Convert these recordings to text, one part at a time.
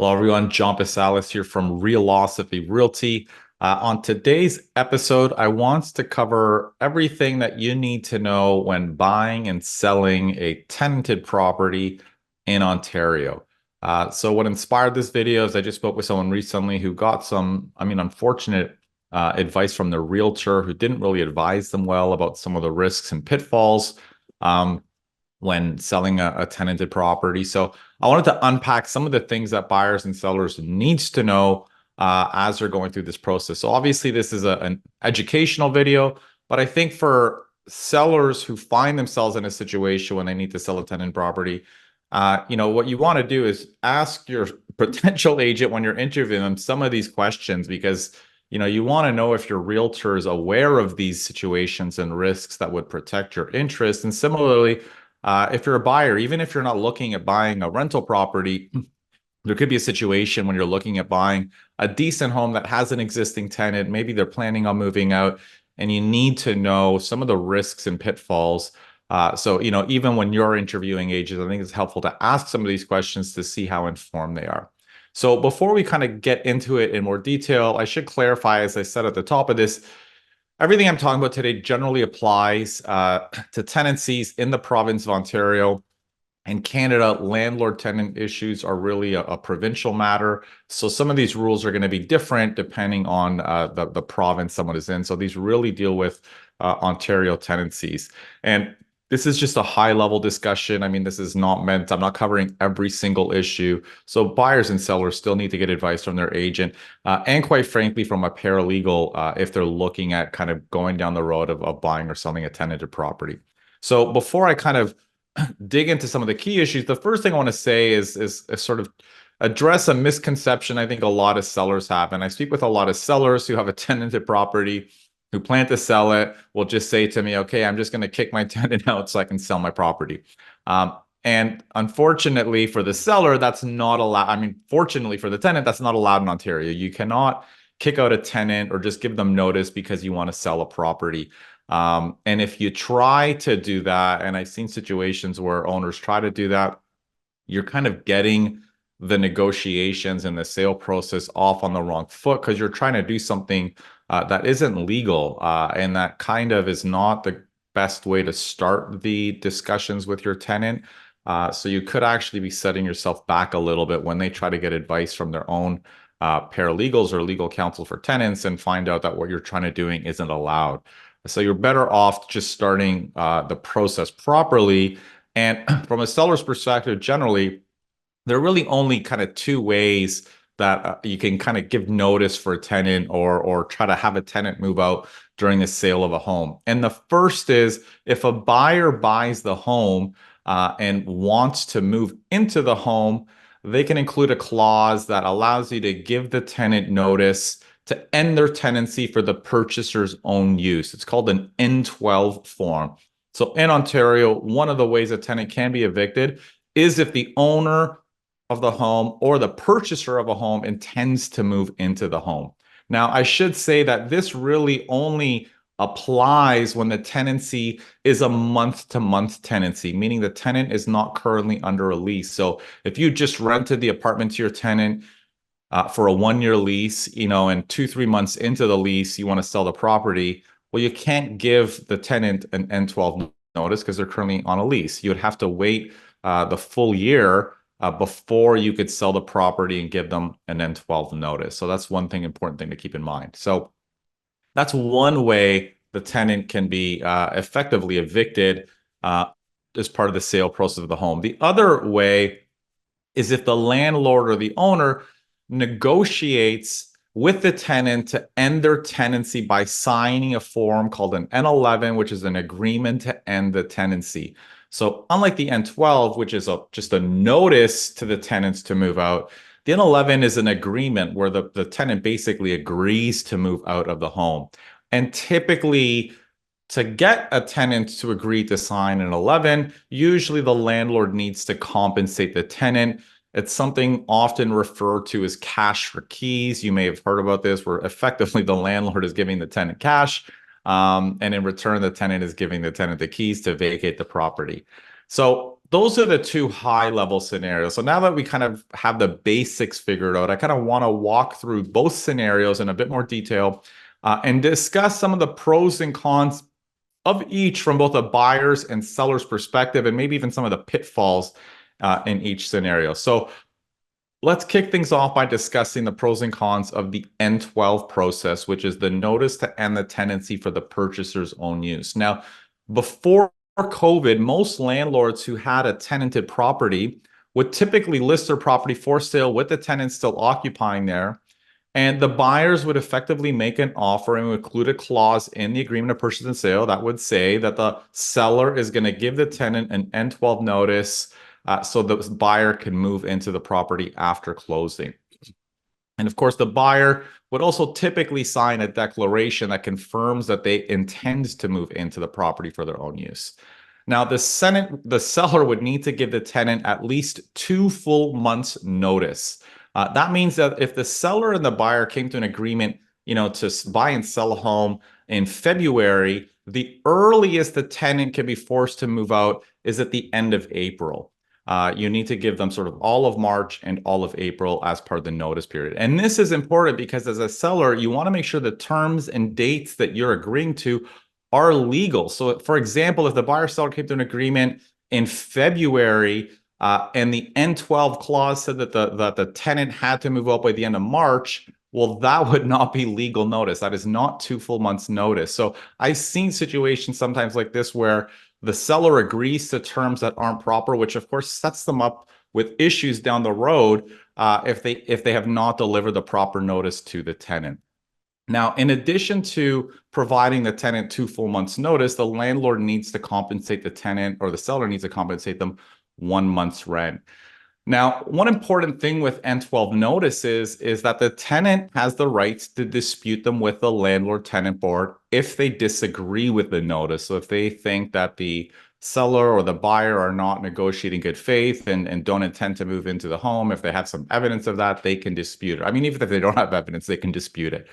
Hello, everyone. John Basalis here from Realosophy Realty. On today's episode, I want to cover everything that you need to know when buying and selling a tenanted property in Ontario. So what inspired this video is I just spoke with someone recently who got some, unfortunate advice from their realtor who didn't really advise them well about some of the risks and pitfalls. When selling a tenanted property. So I wanted to unpack some of the things that buyers and sellers needs to know as they're going through this process. So obviously this is an educational video, but I think for sellers who find themselves in a situation when they need to sell a tenant property, what you want to do is ask your potential agent when you're interviewing them some of these questions because you want to know if your realtor is aware of these situations and risks that would protect your interest. And similarly, if you're a buyer, even if you're not looking at buying a rental property, there could be a situation when you're looking at buying a decent home that has an existing tenant. Maybe they're planning on moving out, and you need to know some of the risks and pitfalls. So even when you're interviewing agents, I think it's helpful to ask some of these questions to see how informed they are. So before we kind of get into it in more detail, I should clarify, as I said at the top of this, everything I'm talking about today generally applies to tenancies in the province of Ontario. In Canada, landlord-tenant issues are really a provincial matter. So some of these rules are going to be different depending on the province someone is in. So these really deal with Ontario tenancies. And this is just a high-level discussion. This is not meant, I'm not covering every single issue. So buyers and sellers still need to get advice from their agent and quite frankly, from a paralegal if they're looking at kind of going down the road of buying or selling a tenanted property. So before I kind of dig into some of the key issues, the first thing I want to say is sort of address a misconception I think a lot of sellers have. And I speak with a lot of sellers who have a tenanted property who plan to sell it, will just say to me, okay, I'm just going to kick my tenant out so I can sell my property. And unfortunately for the seller, that's not allowed. Fortunately for the tenant, that's not allowed in Ontario. You cannot kick out a tenant or just give them notice because you want to sell a property. And if you try to do that, and I've seen situations where owners try to do that, you're kind of getting the negotiations and the sale process off on the wrong foot because you're trying to do something that isn't legal. And that kind of is not the best way to start the discussions with your tenant. So you could actually be setting yourself back a little bit when they try to get advice from their own paralegals or legal counsel for tenants and find out that what you're trying to doing isn't allowed. So you're better off just starting the process properly. And from a seller's perspective, generally, there are really only kind of two ways that you can kind of give notice for a tenant or try to have a tenant move out during the sale of a home. And the first is if a buyer buys the home and wants to move into the home, they can include a clause that allows you to give the tenant notice to end their tenancy for the purchaser's own use. It's called an N12 form. So in Ontario, one of the ways a tenant can be evicted is if the owner of the home or the purchaser of a home intends to move into the home. Now, I should say that this really only applies when the tenancy is a month-to-month tenancy, meaning the tenant is not currently under a lease. So if you just rented the apartment to your tenant for a 1-year lease, and 2-3 months into the lease, you want to sell the property, well, you can't give the tenant an N12 notice because they're currently on a lease. You would have to wait the full year before you could sell the property and give them an N12 notice. So that's one important thing to keep in mind. So that's one way the tenant can be effectively evicted as part of the sale process of the home. The other way is if the landlord or the owner negotiates with the tenant to end their tenancy by signing a form called an N11, which is an agreement to end the tenancy. So unlike the N12, which is just a notice to the tenants to move out, the N11 is an agreement where the tenant basically agrees to move out of the home. And typically, to get a tenant to agree to sign an 11, usually the landlord needs to compensate the tenant. It's something often referred to as cash for keys. You may have heard about this, where effectively the landlord is giving the tenant cash, and in return, the tenant is giving the tenant the keys to vacate the property. So those are the two high level scenarios. So now that we kind of have the basics figured out, I kind of want to walk through both scenarios in a bit more detail and discuss some of the pros and cons of each from both a buyer's and seller's perspective, and maybe even some of the pitfalls in each scenario. So let's kick things off by discussing the pros and cons of the N12 process, which is the notice to end the tenancy for the purchaser's own use. Now, before COVID, most landlords who had a tenanted property would typically list their property for sale with the tenant still occupying there. And the buyers would effectively make an offer and include a clause in the agreement of purchase and sale that would say that the seller is going to give the tenant an N12 notice so the buyer can move into the property after closing. And of course, the buyer would also typically sign a declaration that confirms that they intend to move into the property for their own use. Now, the seller would need to give the tenant at least 2 full months notice. That means that if the seller and the buyer came to an agreement, to buy and sell a home in February, the earliest the tenant can be forced to move out is at the end of April. You need to give them sort of all of March and all of April as part of the notice period. And this is important because as a seller, you want to make sure the terms and dates that you're agreeing to are legal. So, for example, if the buyer seller came to an agreement in February and the N12 clause said that the tenant had to move out by the end of March, well, that would not be legal notice. That is not 2 full months notice. So I've seen situations sometimes like this where the seller agrees to terms that aren't proper, which of course sets them up with issues down the road if they have not delivered the proper notice to the tenant. Now, in addition to providing the tenant 2 full months notice, the landlord needs to compensate the tenant, or the seller needs to compensate them 1 month's rent. Now, one important thing with N12 notices is that the tenant has the right to dispute them with the landlord-tenant board if they disagree with the notice. So if they think that the seller or the buyer are not negotiating good faith and don't intend to move into the home, if they have some evidence of that, they can dispute it. I mean, even if they don't have evidence, they can dispute it.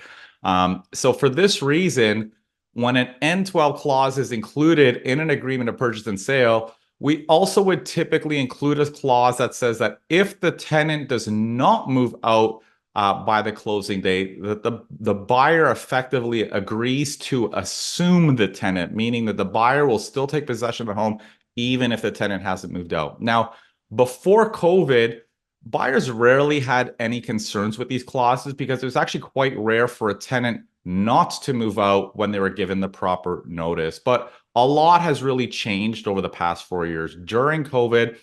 So for this reason, when an N12 clause is included in an agreement of purchase and sale, we also would typically include a clause that says that if the tenant does not move out by the closing date, that the buyer effectively agrees to assume the tenant, meaning that the buyer will still take possession of the home even if the tenant hasn't moved out. Now, before COVID, buyers rarely had any concerns with these clauses because it was actually quite rare for a tenant not to move out when they were given the proper notice. But a lot has really changed over the past 4 years. During COVID,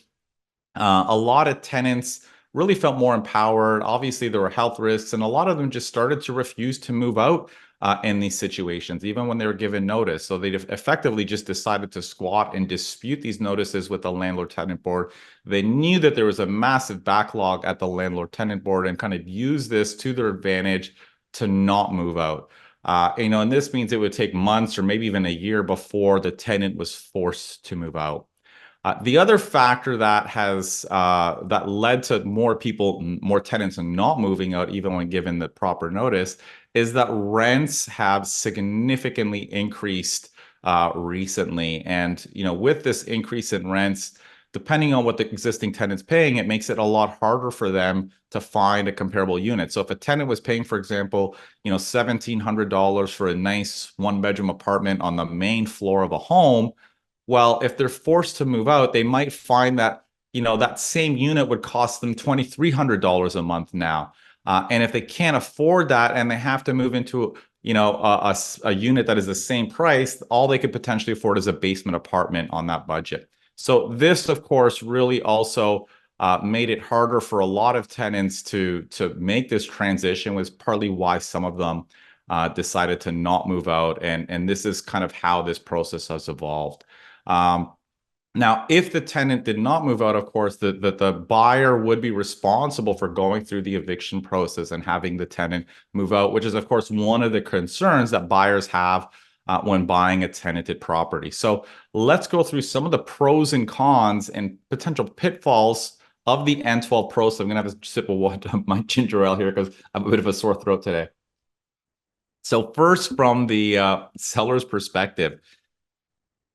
a lot of tenants really felt more empowered. Obviously, there were health risks, and a lot of them just started to refuse to move out in these situations, even when they were given notice. So they effectively just decided to squat and dispute these notices with the landlord-tenant board. They knew that there was a massive backlog at the landlord-tenant board and kind of used this to their advantage to not move out. And this means it would take months or maybe even a year before the tenant was forced to move out. The other factor that led to more tenants not moving out, even when given the proper notice, is that rents have significantly increased recently. And with this increase in rents, depending on what the existing tenant's paying, it makes it a lot harder for them to find a comparable unit. So if a tenant was paying, for example, $1,700 for a nice 1-bedroom apartment on the main floor of a home, well, if they're forced to move out, they might find that, that same unit would cost them $2,300 a month now. And if they can't afford that and they have to move into, a unit that is the same price, all they could potentially afford is a basement apartment on that budget. So this, of course, really also made it harder for a lot of tenants to make this transition, was partly why some of them decided to not move out. And this is kind of how this process has evolved. Now, if the tenant did not move out, of course, the buyer would be responsible for going through the eviction process and having the tenant move out, which is, of course, one of the concerns that buyers have when buying a tenanted property. So let's go through some of the pros and cons and potential pitfalls of the N12 process. I'm going to have a sip of water, my ginger ale here because I have a bit of a sore throat today. So first, from the seller's perspective,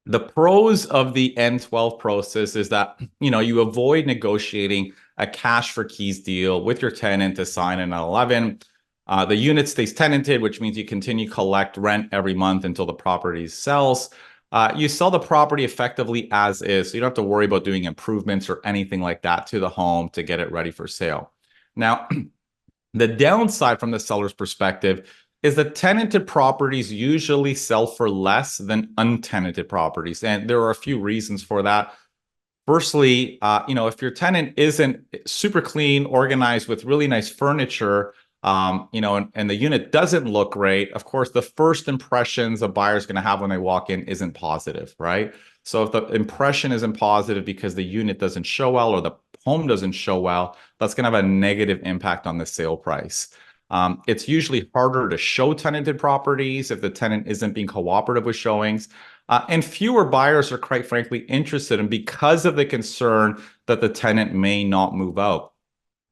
The pros of the N12 process is that, you avoid negotiating a cash for keys deal with your tenant to sign an 11. The unit stays tenanted, which means you continue to collect rent every month until the property sells. You sell the property effectively as is, so you don't have to worry about doing improvements or anything like that to the home to get it ready for sale. Now, the downside from the seller's perspective is that tenanted properties usually sell for less than untenanted properties. And there are a few reasons for that. Firstly, if your tenant isn't super clean, organized with really nice furniture, and the unit doesn't look great, of course, the first impressions a buyer's going to have when they walk in isn't positive, right? So if the impression isn't positive because the unit doesn't show well or the home doesn't show well, that's going to have a negative impact on the sale price. It's usually harder to show tenanted properties if the tenant isn't being cooperative with showings. And fewer buyers are, quite frankly, interested in because of the concern that the tenant may not move out.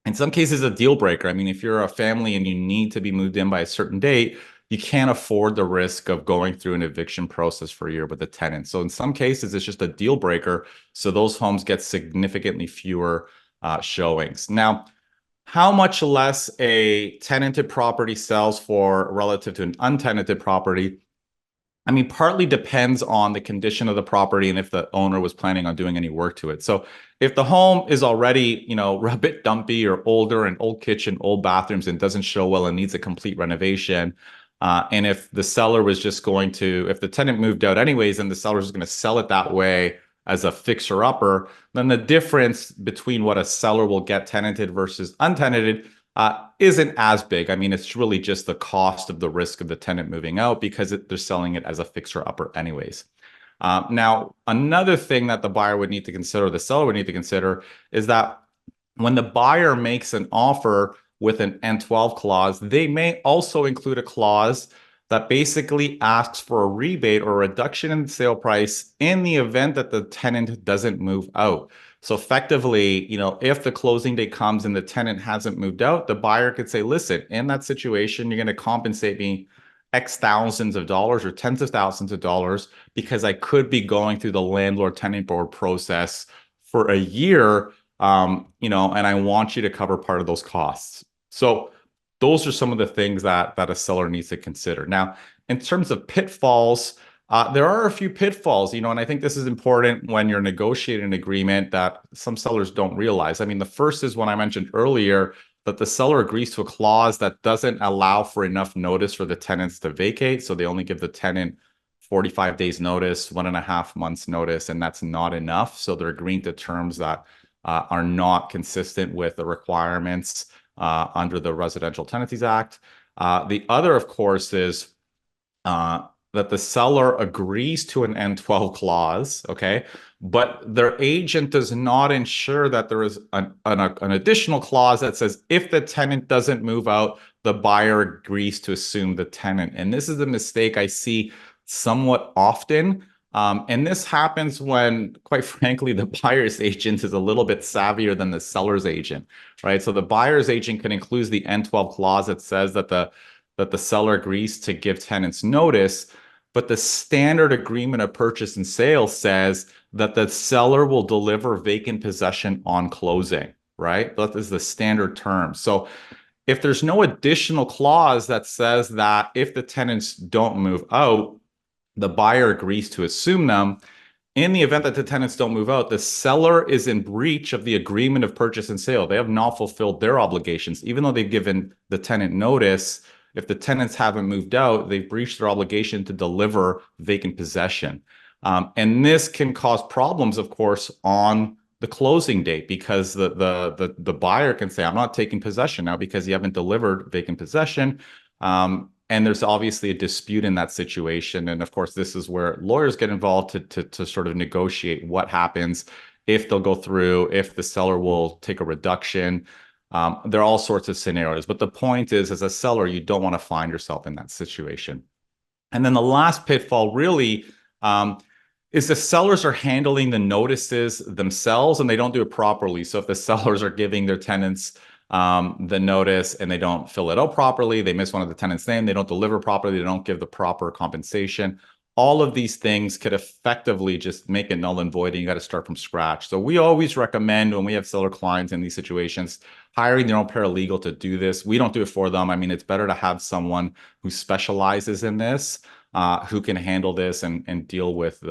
In some cases, a deal breaker. I mean, if you're a family and you need to be moved in by a certain date, you can't afford the risk of going through an eviction process for a year with a tenant. So in some cases, it's just a deal breaker. So those homes get significantly fewer showings. Now, how much less a tenanted property sells for relative to an untenanted property, I mean, partly depends on the condition of the property and if the owner was planning on doing any work to it. So if the home is already, a bit dumpy or older, an old kitchen, old bathrooms, and doesn't show well and needs a complete renovation, and if the seller was just going to, if the tenant moved out anyways, and the seller is going to sell it that way as a fixer-upper, then the difference between what a seller will get tenanted versus untenanted isn't as big. I mean, it's really just the cost of the risk of the tenant moving out because they're selling it as a fixer-upper anyways. Now, another thing that the buyer would need to consider, the seller would need to consider, is that when the buyer makes an offer with an N12 clause, they may also include a clause that basically asks for a rebate or a reduction in the sale price in the event that the tenant doesn't move out. So effectively, if the closing date comes and the tenant hasn't moved out, the buyer could say, listen, in that situation, you're going to compensate me X thousands of dollars or tens of thousands of dollars because I could be going through the landlord tenant board process for a year, and I want you to cover part of those costs. So those are some of the things that a seller needs to consider. Now, in terms of pitfalls, there are a few pitfalls, and I think this is important when you're negotiating an agreement that some sellers don't realize. I mean, the first is what I mentioned earlier, that the seller agrees to a clause that doesn't allow for enough notice for the tenants to vacate. So they only give the tenant 45 days notice, 1.5 months notice, and that's not enough. So they're agreeing to terms that are not consistent with the requirements under the Residential Tenancies Act. The other, of course, is that the seller agrees to an N12 clause, okay, but their agent does not ensure that there is an additional clause that says if the tenant doesn't move out, the buyer agrees to assume the tenant. And this is a mistake I see somewhat often. And this happens when, quite frankly, the buyer's agent is a little bit savvier than the seller's agent, right? So the buyer's agent can include the N12 clause that says that the seller agrees to give tenants notice, but the standard agreement of purchase and sale says that the seller will deliver vacant possession on closing, right? That is the standard term. So if there's no additional clause that says that if the tenants don't move out, the buyer agrees to assume them, in the event that the tenants don't move out, the seller is in breach of the agreement of purchase and sale. They have not fulfilled their obligations. Even though they've given the tenant notice, if the tenants haven't moved out, they've breached their obligation to deliver vacant possession. And this can cause problems, of course, on the closing date because the buyer can say, I'm not taking possession now because you haven't delivered vacant possession. And there's obviously a dispute in that situation. And of course, this is where lawyers get involved to sort of negotiate what happens if they'll go through, if the seller will take a reduction. There are all sorts of scenarios. But the point is, as a seller, you don't want to find yourself in that situation. And then the last pitfall really is the sellers are handling the notices themselves and they don't do it properly. So if the sellers are giving their tenants the notice and they don't fill it out properly, they miss one of the tenants' name, they don't deliver properly, they don't give the proper compensation. all of these things could effectively just make it null and void, and you got to start from scratch. So we always recommend, when we have seller clients in these situations, hiring their own paralegal to do this. We don't do it for them. I mean, it's better to have someone who specializes in this, who can handle this and deal with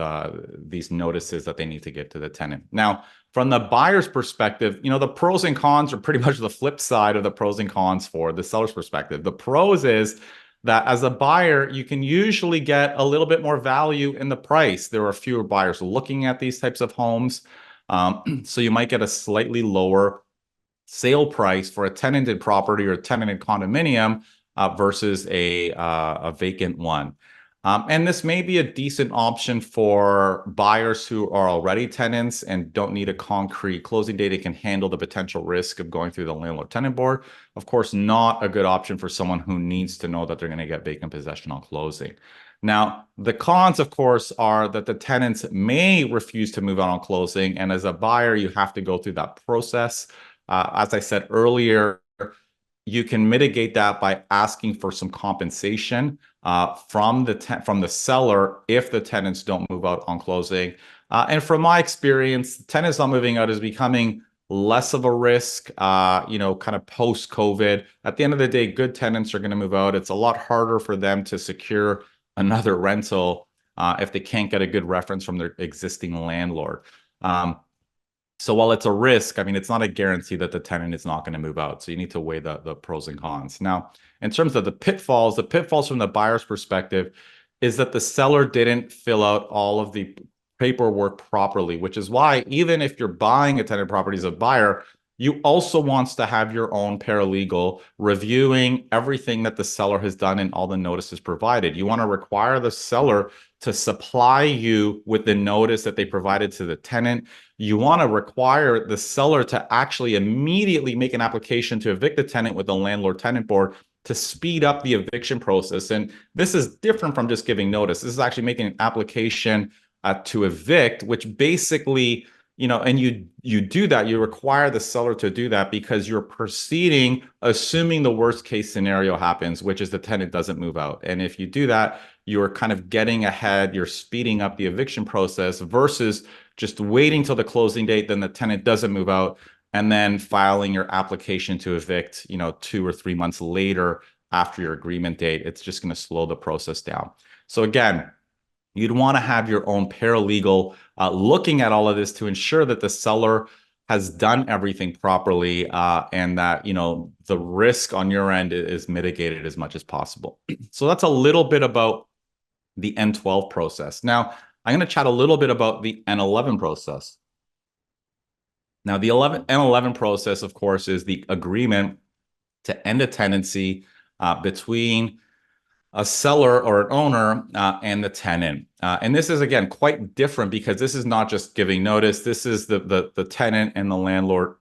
these notices that they need to get to the tenant. Now, from the buyer's perspective, the pros and cons are pretty much the flip side of the pros and cons for the seller's perspective. The pros is that as a buyer, you can usually get a little bit more value in the price. There are fewer buyers looking at these types of homes. So you might get a slightly lower sale price for a tenanted property or a tenanted condominium versus a vacant one. And this may be a decent option for buyers who are already tenants and don't need a concrete closing date. It can handle the potential risk of going through the landlord-tenant board. Of course, not a good option for someone who needs to know that they're going to get vacant possession on closing. Now, the cons, of course, are that the tenants may refuse to move out on closing. And as a buyer, you have to go through that process. As I said earlier, you can mitigate that by asking for some compensation from the seller if the tenants don't move out on closing. And from my experience, tenants not moving out is becoming less of a risk, kind of post-COVID. At the end of the day, good tenants are going to move out. It's a lot harder for them to secure another rental if they can't get a good reference from their existing landlord. So while it's a risk, I mean, it's not a guarantee that the tenant is not going to move out. So you need to weigh the pros and cons. Now, in terms of the pitfalls from the buyer's perspective is that the seller didn't fill out all of the paperwork properly, which is why even if you're buying a tenant property as a buyer, you also wants to have your own paralegal reviewing everything that the seller has done and all the notices provided. You want to require the seller to supply you with the notice that they provided to the tenant. You want to require the seller to actually immediately make an application to evict the tenant with the landlord-tenant board to speed up the eviction process. And this is different from just giving notice. This is actually making an application to evict, which basically, and you do that, you require the seller to do that because you're proceeding assuming the worst case scenario happens, which is the tenant doesn't move out. And if you do that, you're kind of getting ahead, you're speeding up the eviction process versus just waiting till the closing date, then the tenant doesn't move out, and then filing your application to evict, 2 or 3 months later after your agreement date. It's just going to slow the process down. So again, you'd want to have your own paralegal looking at all of this to ensure that the seller has done everything properly and that the risk on your end is mitigated as much as possible. So that's a little bit about the N12 process. Now, I'm going to chat a little bit about the N11 process. Now, the N11 process, of course, is the agreement to end a tenancy between a seller or an owner and the tenant. And this is, again, quite different because this is not just giving notice. This is the tenant and the landlord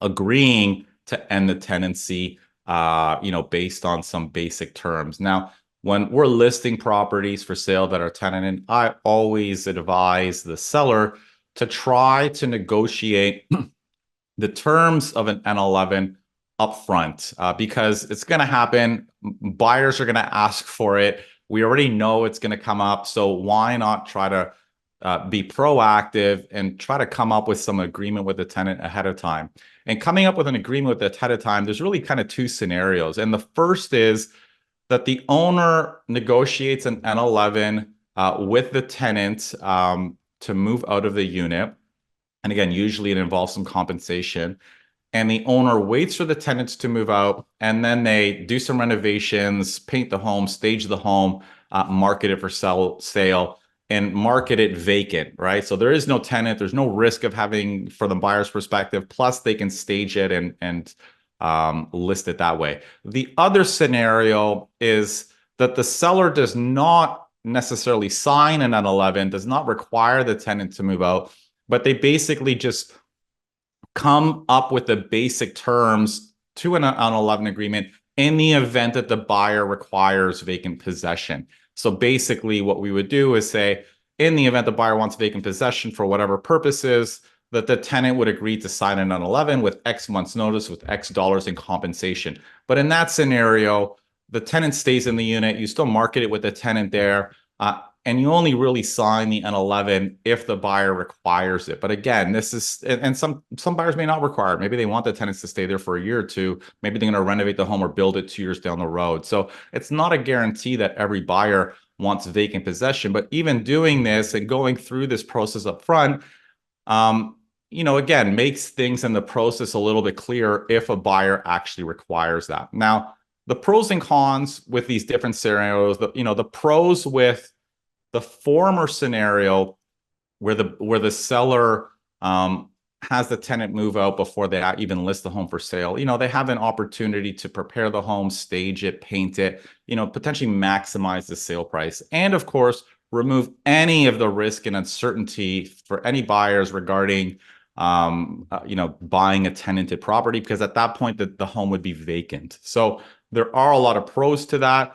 agreeing to end the tenancy, based on some basic terms. Now, when we're listing properties for sale that are tenanted, I always advise the seller to try to negotiate the terms of an N11 upfront because it's going to happen. Buyers are going to ask for it. We already know it's going to come up. So why not try to be proactive and try to come up with some agreement with the tenant ahead of time? And coming up with an agreement with the ahead of time, there's really kind of two scenarios. And the first is that the owner negotiates an N11 with the tenant to move out of the unit. And again, usually it involves some compensation. And the owner waits for the tenants to move out, and then they do some renovations, paint the home, stage the home, market it for sale, and market it vacant, right? So there is no tenant, there's no risk of having, from the buyer's perspective, plus they can stage it and list it that way. The other scenario is that the seller does not necessarily sign an N11, does not require the tenant to move out, but they basically just come up with the basic terms to an N11 agreement in the event that the buyer requires vacant possession. So basically what we would do is say, in the event the buyer wants vacant possession for whatever purposes, that the tenant would agree to sign an N11 with X months notice with X dollars in compensation. But in that scenario, the tenant stays in the unit, you still market it with the tenant there. and you only really sign the N11 if the buyer requires it. But again, this is, and some buyers may not require it. Maybe they want the tenants to stay there for a year or two. Maybe they're going to renovate the home or build it 2 years down the road. So it's not a guarantee that every buyer wants vacant possession. But even doing this and going through this process up front, um, again, makes things in the process a little bit clearer if a buyer actually requires that. Now, the pros and cons with these different scenarios, the pros with the former scenario where the seller has the tenant move out before they even list the home for sale. They have an opportunity to prepare the home, stage it, paint it, potentially maximize the sale price. And of course, remove any of the risk and uncertainty for any buyers regarding buying a tenanted property, because at that point the home would be vacant. So there are a lot of pros to that.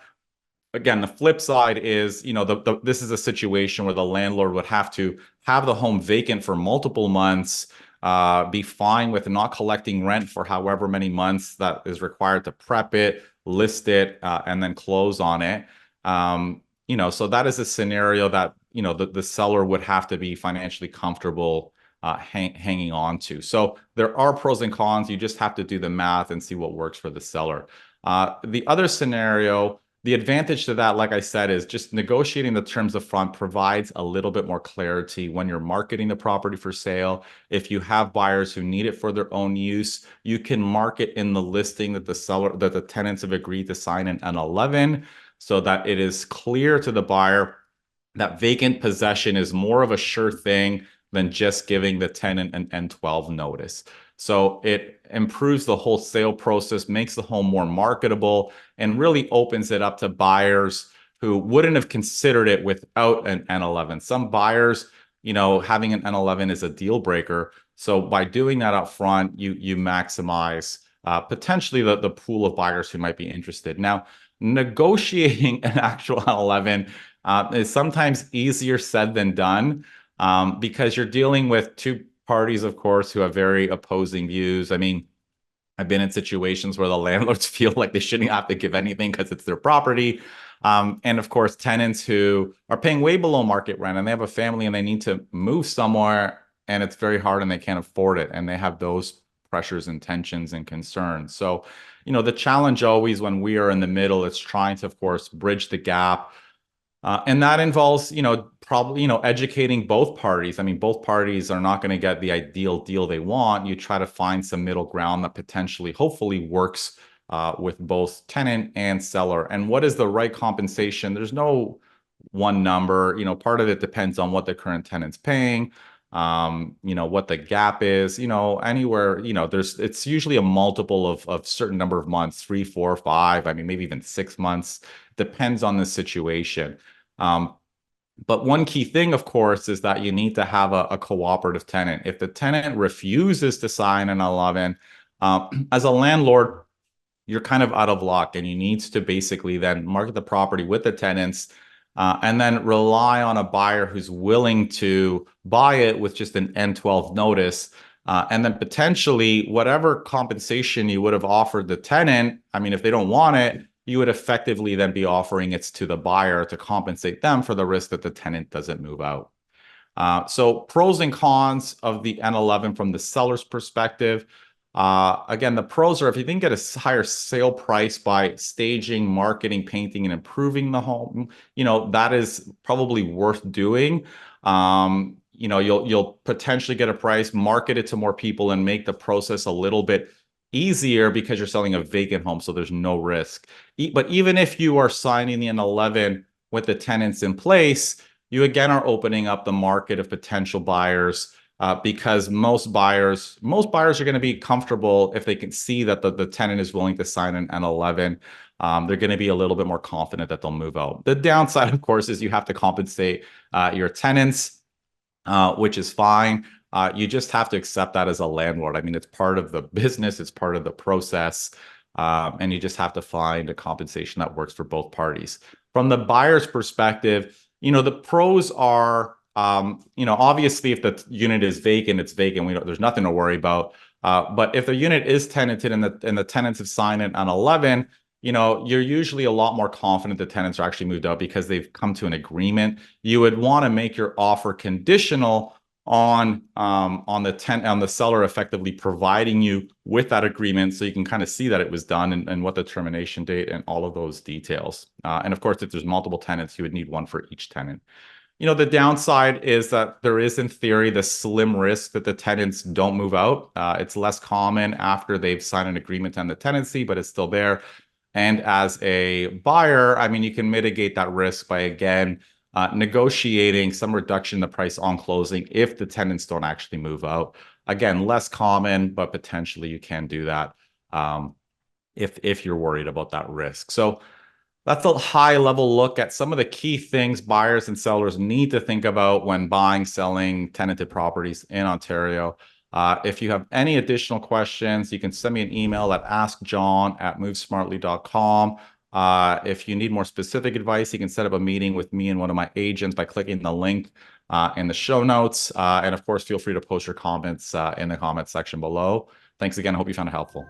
Again, the flip side is, this is a situation where the landlord would have to have the home vacant for multiple months, be fine with not collecting rent for however many months that is required to prep it, list it, and then close on it. So that is a scenario that, the seller would have to be financially comfortable hanging on to. So there are pros and cons. You just have to do the math and see what works for the seller. The other scenario, the advantage to that, like I said, is just negotiating the terms up front provides a little bit more clarity when you're marketing the property for sale. If you have buyers who need it for their own use, you can market in the listing that the tenants have agreed to sign an N11, so that it is clear to the buyer that vacant possession is more of a sure thing than just giving the tenant an N12 notice. So it improves the whole sale process, makes the home more marketable, and really opens it up to buyers who wouldn't have considered it without an N11. Some buyers, having an N11 is a deal breaker. So by doing that up front, you maximize potentially the pool of buyers who might be interested. Now, negotiating an actual N11 is sometimes easier said than done, because you're dealing with two parties, of course, who have very opposing views. I mean, I've been in situations where the landlords feel like they shouldn't have to give anything because it's their property. And of course, tenants who are paying way below market rent and they have a family and they need to move somewhere and it's very hard and they can't afford it. And they have those pressures and tensions and concerns. So, the challenge always when we are in the middle is trying to, of course, bridge the gap. And that involves, probably, educating both parties. I mean, both parties are not going to get the ideal deal they want. You try to find some middle ground that potentially, hopefully works with both tenant and seller. And what is the right compensation? There's no one number. Part of it depends on what the current tenant's paying, what the gap is, anywhere, it's usually a multiple of certain number of months, 3, 4, 5, I mean, maybe even 6 months, depends on the situation. But one key thing, of course, is that you need to have a cooperative tenant. If the tenant refuses to sign an 11, as a landlord, you're kind of out of luck, and you need to basically then market the property with the tenants, and then rely on a buyer who's willing to buy it with just an N12 notice. And then potentially whatever compensation you would have offered the tenant, I mean, if they don't want it, you would effectively then be offering it to the buyer to compensate them for the risk that the tenant doesn't move out. So pros and cons of the N11 from the seller's perspective. Again, the pros are if you can get a higher sale price by staging, marketing, painting, and improving the home, that is probably worth doing. You'll potentially get a price, market it to more people, and make the process a little bit easier because you're selling a vacant home, so there's no risk. But even if you are signing the N11 with the tenants in place, you again are opening up the market of potential buyers, because most buyers are going to be comfortable if they can see that the tenant is willing to sign an N11. They're going to be a little bit more confident that they'll move out. The downside, of course, is you have to compensate your tenants, which is fine. You just have to accept that as a landlord. I mean, it's part of the business, it's part of the process, and you just have to find a compensation that works for both parties. From the buyer's perspective, the pros are, obviously if the unit is vacant, it's vacant. There's nothing to worry about. But if the unit is tenanted and the tenants have signed it on 11, you're usually a lot more confident the tenants are actually moved out because they've come to an agreement. You would want to make your offer conditional on the seller effectively providing you with that agreement, so you can kind of see that it was done, and what the termination date and all of those details. And of course, if there's multiple tenants, you would need one for each tenant. The downside is that there is, in theory, the slim risk that the tenants don't move out. It's less common after they've signed an agreement on the tenancy, but it's still there. And as a buyer, I mean, you can mitigate that risk by, again, negotiating some reduction in the price on closing if the tenants don't actually move out. Again, less common, but potentially you can do that if you're worried about that risk. So that's a high level look at some of the key things buyers and sellers need to think about when buying, selling tenanted properties in Ontario. If you have any additional questions, you can send me an email at askjohn@movesmartly.com. If you need more specific advice, you can set up a meeting with me and one of my agents by clicking the link in the show notes. And of course, feel free to post your comments in the comments section below. Thanks again. I hope you found it helpful.